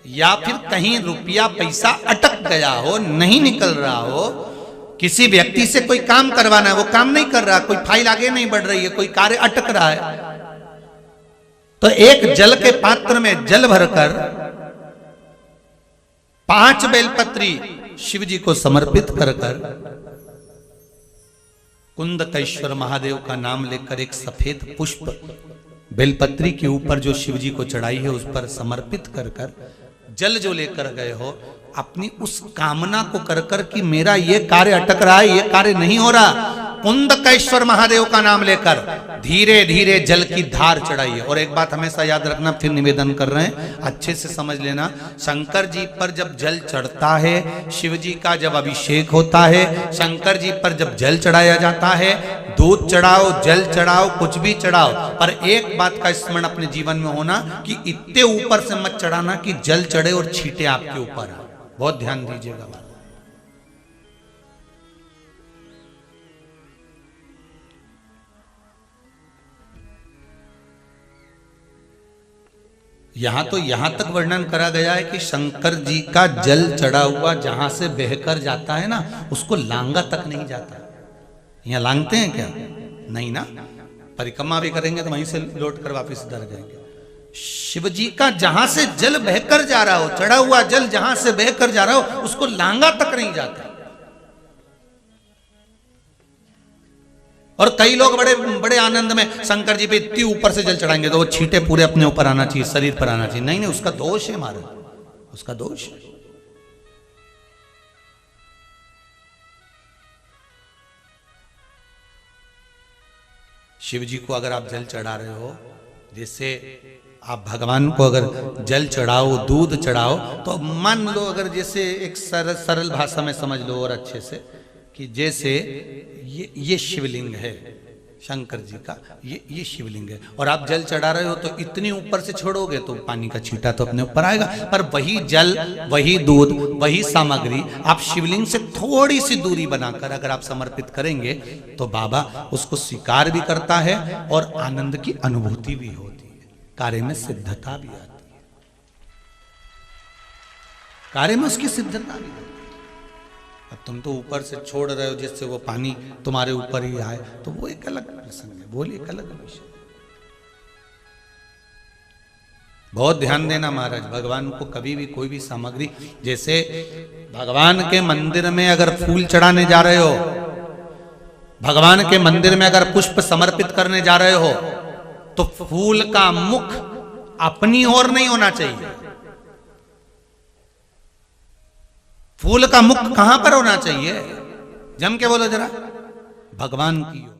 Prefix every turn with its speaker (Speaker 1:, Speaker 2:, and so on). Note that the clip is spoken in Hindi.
Speaker 1: या फिर कहीं रुपया पैसा अटक गया हो, नहीं निकल रहा हो, किसी व्यक्ति से कोई काम करवाना है, वो काम नहीं कर रहा, कोई फाइल आगे नहीं बढ़ रही है, कोई कार्य अटक रहा है, तो एक जल के पात्र में जल भरकर 5 बेलपत्री शिव जी को समर्पित कर कुंदकेश्वर महादेव का नाम लेकर एक सफेद पुष्प बेलपत्री के ऊपर जो शिव जी को चढ़ाई है उस पर समर्पित कर जल जो लेकर गए हो, अपनी उस कामना को कर कि मेरा ये कार्य अटक रहा है, ये कार्य नहीं हो रहा, कुंदकेश्वर महादेव का नाम लेकर धीरे धीरे जल की धार चढ़ाइए। और एक बात हमेशा याद रखना, फिर निवेदन कर रहे हैं, अच्छे से समझ लेना, शंकर जी पर जब जल चढ़ता है, शिव जी का जब अभिषेक होता है, शंकर जी पर जब जल चढ़ाया जाता है, दूध चढ़ाओ, जल चढ़ाओ, कुछ भी चढ़ाओ, पर एक बात का स्मरण अपने जीवन में होना कि इतने ऊपर से मत चढ़ाना कि जल चढ़े और छींटे आपके ऊपर आए। बहुत ध्यान दीजिएगा। यहां तक वर्णन करा गया है कि शंकर जी का जल चढ़ा हुआ जहां से बहकर जाता है ना, उसको लांगा तक नहीं जाता। यहां लांगते हैं क्या? नहीं ना, परिक्रमा भी करेंगे तो वहीं से लौट कर वापिस इधर जाएंगे। शिव जी का जहां से जल बहकर जा रहा हो, चढ़ा हुआ जल जहां से बहकर जा रहा हो, उसको लांगा तक नहीं जाता। और कई लोग बड़े बड़े आनंद में शंकर जी पे इतनी ऊपर से जल चढ़ाएंगे तो वो छींटे पूरे अपने ऊपर आना चाहिए, शरीर पर आना चाहिए। नहीं नहीं, उसका दोष है हमारा, उसका दोष है। शिव जी को अगर आप जल चढ़ा रहे हो, जैसे आप भगवान को अगर जल चढ़ाओ, दूध चढ़ाओ, तो मान लो अगर जैसे एक सरल भाषा में समझ लो और अच्छे से कि जैसे ये शिवलिंग है शंकर जी का, ये शिवलिंग है, और आप जल चढ़ा रहे हो तो इतनी ऊपर से छोड़ोगे तो पानी का छींटा तो अपने ऊपर आएगा, पर वही जल, वही दूध, वही सामग्री आप शिवलिंग से थोड़ी सी दूरी बनाकर अगर आप समर्पित करेंगे तो बाबा उसको स्वीकार भी करता है और आनंद की अनुभूति भी होती है, कार्य में सिद्धता भी आती है, कार्य में उसकी सिद्धता भी होती है। अब तुम तो ऊपर से छोड़ रहे हो जिससे वो पानी तुम्हारे ऊपर ही आए, तो वो एक अलग प्रसंग है, बोलिए एक अलग विषय। बहुत ध्यान देना महाराज, भगवान को कभी भी कोई भी सामग्री, जैसे भगवान के मंदिर में अगर फूल चढ़ाने जा रहे हो, भगवान के मंदिर में अगर पुष्प समर्पित करने जा रहे हो, तो फूल का मुख अपनी ओर नहीं होना चाहिए। फूल का मुख कहां पर होना चाहिए? जम के बोलो जरा, भगवान की ओर।